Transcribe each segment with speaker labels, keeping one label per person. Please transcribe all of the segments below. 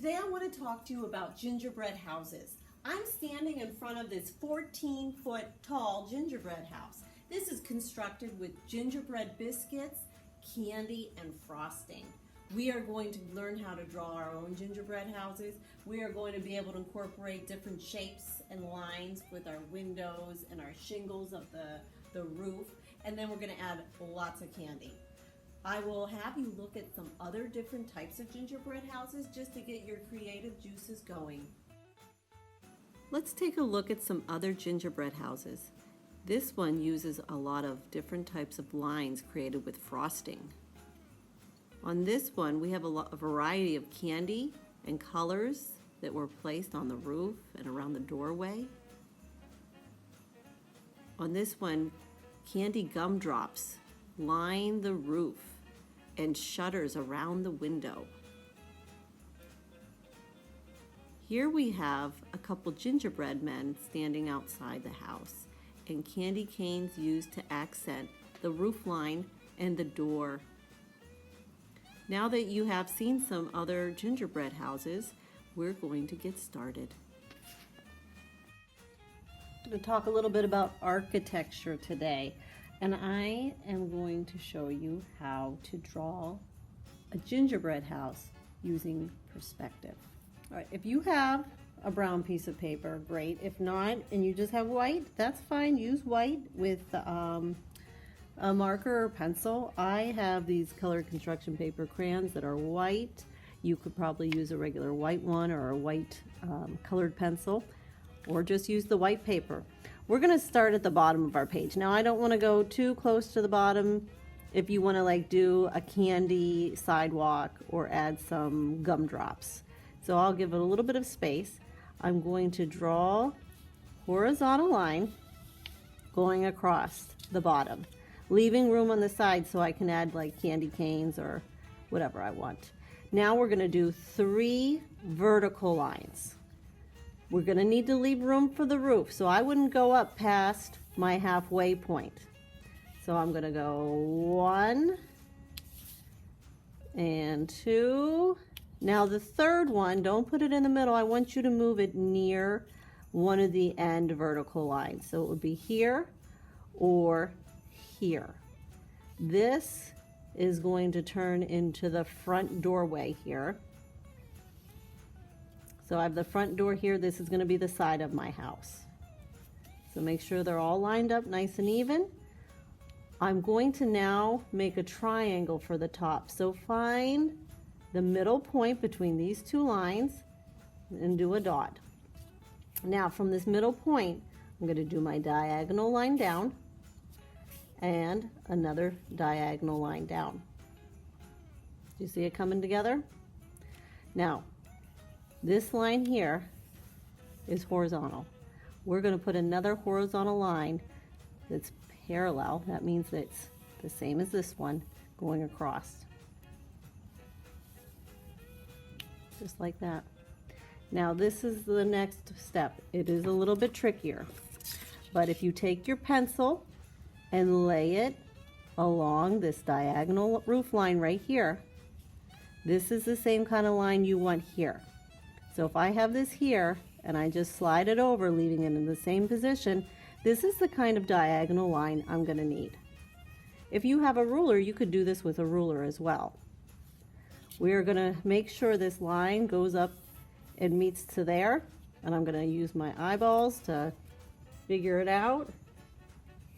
Speaker 1: Today I want to talk to you about gingerbread houses. I'm standing in front of this 14-foot tall gingerbread house. This is constructed with gingerbread biscuits, candy, and frosting. We are going to learn how to draw our own gingerbread houses. We are going to be able to incorporate different shapes and lines with our windows and our shingles of the roof, and then we're going to add lots of candy. I will have you look at some other different types of gingerbread houses just to get your creative juices going. Let's take a look at some other gingerbread houses. This one uses a lot of different types of lines created with frosting. On this one, we have a variety of candy and colors that were placed on the roof and around the doorway. On this one, candy gumdrops line the roof and shutters around the window. Here we have a couple gingerbread men standing outside the house and candy canes used to accent the roof line and the door. Now that you have seen some other gingerbread houses, we're going to get started. I'm going to talk a little bit about architecture today. And I am going to show you how to draw a gingerbread house using perspective. All right, if you have a brown piece of paper, great. If not, and you just have white, that's fine. Use white with a marker or pencil. I have these colored construction paper crayons that are white. You could probably use a regular white one or a white colored pencil, or just use the white paper. We're going to start at the bottom of our page. Now, I don't want to go too close to the bottom if you want to like do a candy sidewalk or add some gumdrops. So I'll give it a little bit of space. I'm going to draw horizontal line going across the bottom, leaving room on the side so I can add like candy canes or whatever I want. Now we're going to do 3 vertical lines. We're going to need to leave room for the roof, so I wouldn't go up past my halfway point. So I'm going to go 1 and 2. Now the third one, don't put it in the middle. I want you to move it near one of the end vertical lines. So it would be here or here. This is going to turn into the front doorway here. So I have the front door here. This is going to be the side of my house. So make sure they're all lined up nice and even. I'm going to now make a triangle for the top. So find the middle point between these 2 lines and do a dot. Now from this middle point, I'm going to do my diagonal line down and another diagonal line down. Do you see it coming together? Now, this line here is horizontal. We're going to put another horizontal line that's parallel. That means that it's the same as this one going across. Just like that. Now this is the next step. It is a little bit trickier. But if you take your pencil and lay it along this diagonal roof line right here, this is the same kind of line you want here. So if I have this here and I just slide it over, leaving it in the same position, this is the kind of diagonal line I'm going to need. If you have a ruler, you could do this with a ruler as well. We're going to make sure this line goes up and meets to there, and I'm going to use my eyeballs to figure it out.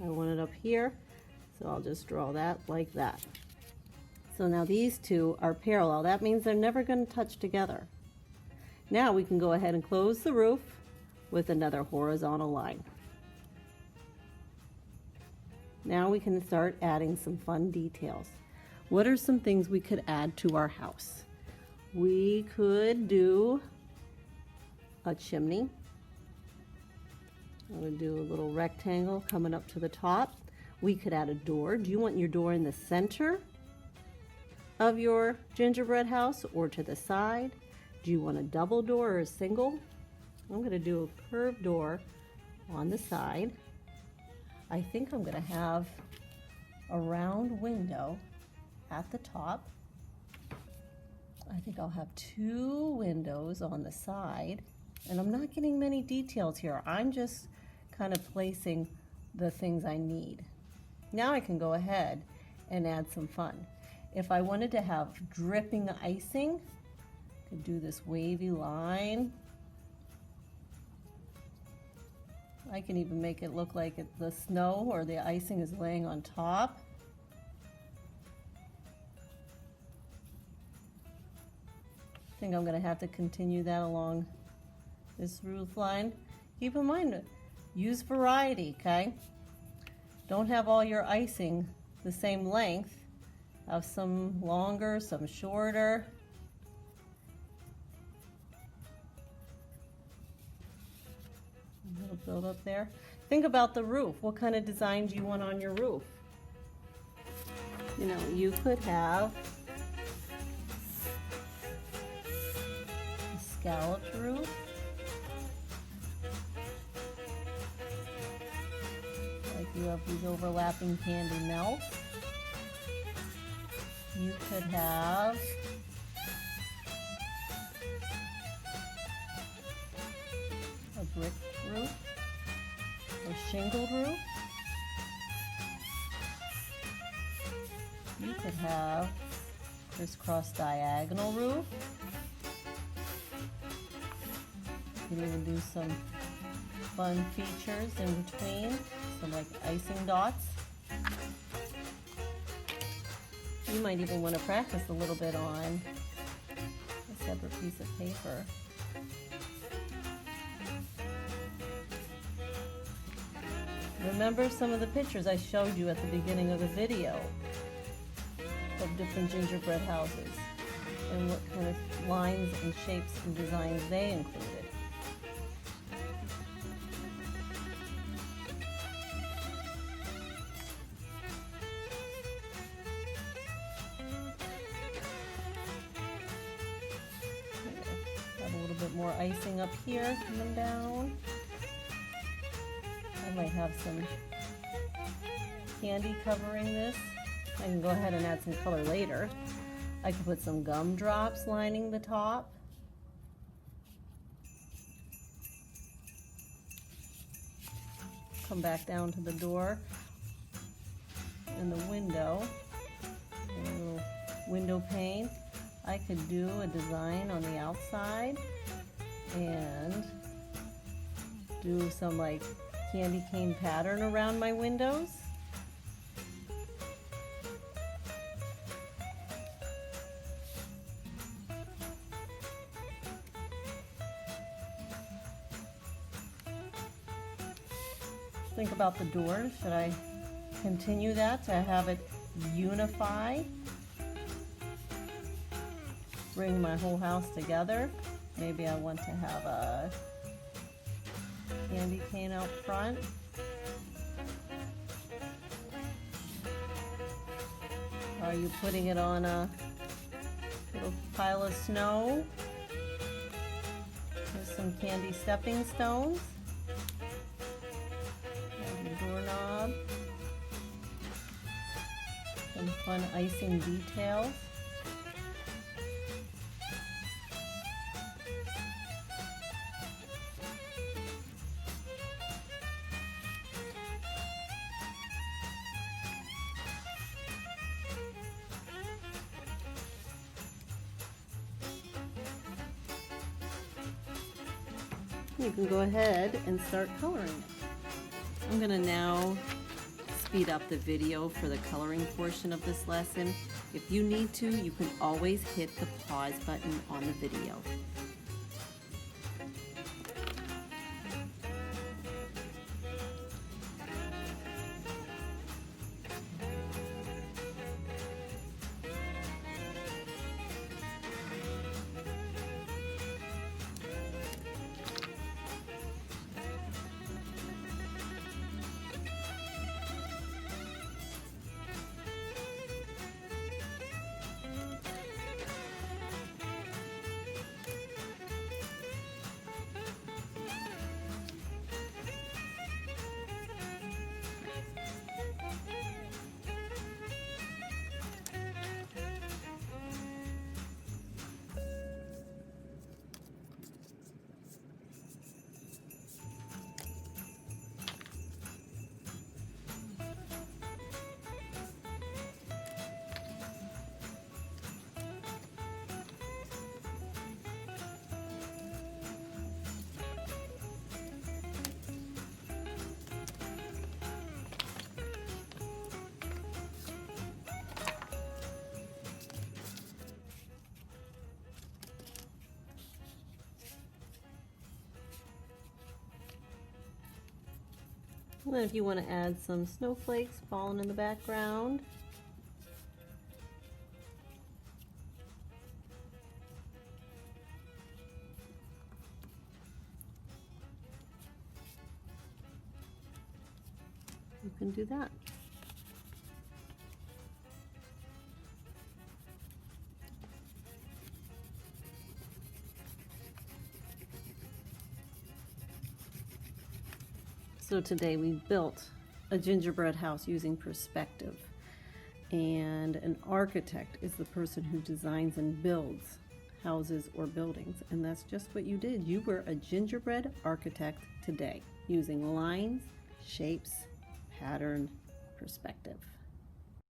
Speaker 1: I want it up here, so I'll just draw that like that. So now these 2 are parallel. That means they're never going to touch together. Now we can go ahead and close the roof with another horizontal line. Now we can start adding some fun details. What are some things we could add to our house? We could do a chimney. I would do a little rectangle coming up to the top. We could add a door. Do you want your door in the center of your gingerbread house or to the side? Do you want a double door or a single? I'm going to do a curved door on the side. I think I'm going to have a round window at the top. I think I'll have 2 windows on the side, and I'm not getting many details here. I'm just kind of placing the things I need. Now I can go ahead and add some fun. If I wanted to have dripping icing, I could do this wavy line. I can even make it look like the snow or the icing is laying on top. I think I'm going to have to continue that along this roof line. Keep in mind, use variety, okay? Don't have all your icing the same length. Have some longer, some shorter. A little build up there. Think about the roof. What kind of design do you want on your roof? You know, you could have a scalloped roof. Like you have these overlapping candy melts. You could have a brick roof or shingled roof. You could have crisscross diagonal roof. You can even do some fun features in between, some like icing dots. You might even want to practice a little bit on a separate piece of paper. Remember some of the pictures I showed you at the beginning of the video of different gingerbread houses and what kind of lines and shapes and designs they included. Have a little bit more icing up here coming down. I might have some candy covering this. I can go ahead and add some color later. I could put some gumdrops lining the top. Come back down to the door and the window. And a little window pane. I could do a design on the outside and do some like candy cane pattern around my windows. Think about the doors. Should I continue that to have it unify? Bring my whole house together. Maybe I want to have a candy cane out front. Are you putting it on a little pile of snow with some candy stepping stones? Doorknob, some fun icing details. You can go ahead and start coloring it. I'm going to now speed up the video for the coloring portion of this lesson. If you need to, you can always hit the pause button on the video. And then if you want to add some snowflakes falling in the background. You can do that. So today we built a gingerbread house using perspective. And an architect is the person who designs and builds houses or buildings. And that's just what you did. You were a gingerbread architect today using lines, shapes, pattern, perspective.